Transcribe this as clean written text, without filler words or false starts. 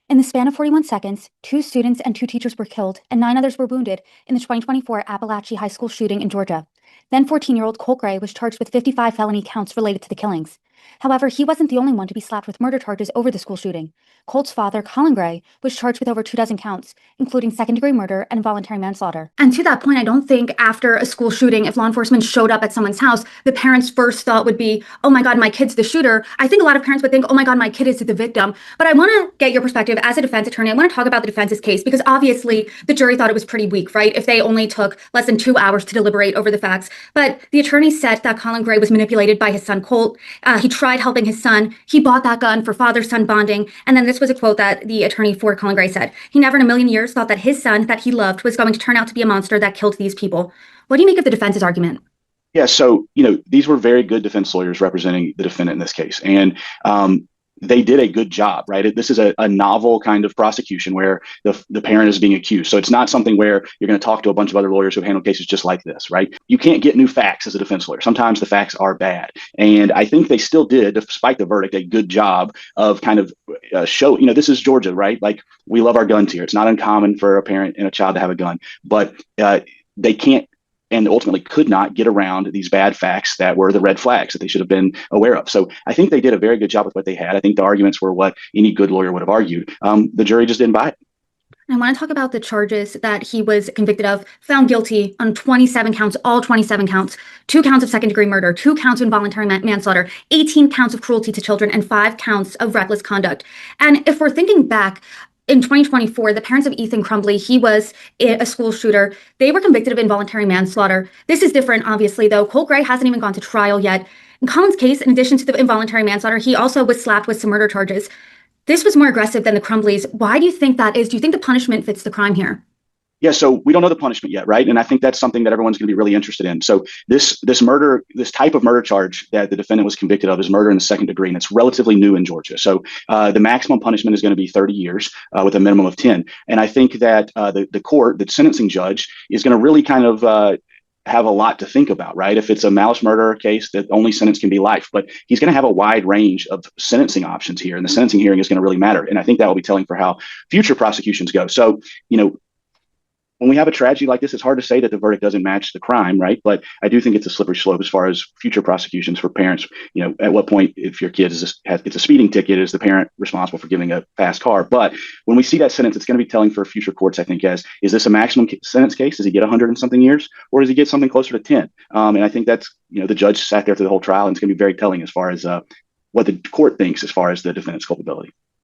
In the span of 41 seconds, 2 students and 2 teachers were killed, and 9 others were wounded in the 2024 Apalachee High School shooting in Georgia. Then 14-year-old Colt Gray was charged with 55 felony counts related to the killings. However, he wasn't the only one to be slapped with murder charges over the school shooting. Colt's father, Colin Gray, was charged with over 2 dozen counts, including second-degree murder and involuntary manslaughter. And to that point, I don't think after a school shooting, if law enforcement showed up at someone's house, the parents' first thought would be, oh my God, my kid's the shooter. I think a lot of parents would think, oh my God, my kid is the victim. But I want to get your perspective as a defense attorney. I want to talk about the defense's case because obviously the jury thought it was pretty weak, right? If they only took less than 2 hours to deliberate over the facts. But the attorney said that Colin Gray was manipulated by his son, Colt. He tried helping his son. He bought that gun for father-son bonding. And then this was a quote that the attorney for Colin Gray said. He never in a million years thought that his son that he loved was going to turn out to be a monster that killed these people. What do you make of the defense's argument? Yeah, so these were very good defense lawyers representing the defendant in this case, and they did a good job, right? This is a novel kind of prosecution where the parent is being accused, so it's not something where you're going to talk to a bunch of other lawyers who handle cases just like this, right? You can't get new facts as a defense lawyer. Sometimes the facts are bad, and I think they still did, despite the verdict, a good job of kind of show. This is Georgia, right? Like we love our guns here. It's not uncommon for a parent and a child to have a gun, but they can't and ultimately could not get around these bad facts that were the red flags that they should have been aware of. So I think they did a very good job with what they had. I think the arguments were what any good lawyer would have argued. The jury just didn't buy it. I want to talk about the charges that he was convicted of, found guilty on 27 counts, all 27 counts, 2 counts of second-degree murder, 2 counts of involuntary manslaughter, 18 counts of cruelty to children, and 5 counts of reckless conduct. And if we're thinking back, in 2024, the parents of Ethan Crumbley, he was a school shooter. They were convicted of involuntary manslaughter. This is different, obviously, though. Colt Gray hasn't even gone to trial yet. In Colin's case, in addition to the involuntary manslaughter, he also was slapped with some murder charges. This was more aggressive than the Crumbleys. Why do you think that is? Do you think the punishment fits the crime here? Yeah, so we don't know the punishment yet, right? And I think that's something that everyone's going to be really interested in. So this type of murder charge that the defendant was convicted of is murder in the second degree, and it's relatively new in Georgia. So the maximum punishment is going to be 30 years with a minimum of 10. And I think that the court, the sentencing judge, is going to really kind of have a lot to think about, right? If it's a malice murder case, the only sentence can be life, but he's going to have a wide range of sentencing options here, and the sentencing hearing is going to really matter. And I think that will be telling for how future prosecutions go. So, when we have a tragedy like this, it's hard to say that the verdict doesn't match the crime, right? But I do think it's a slippery slope as far as future prosecutions for parents. At what point, if your kid gets a speeding ticket, is the parent responsible for giving a fast car? But when we see that sentence, it's going to be telling for future courts, I think, is this a maximum sentence case? Does he get 100 and something years, or does he get something closer to 10? And I think that's, the judge sat there through the whole trial, and it's going to be very telling as far as what the court thinks as far as the defendant's culpability.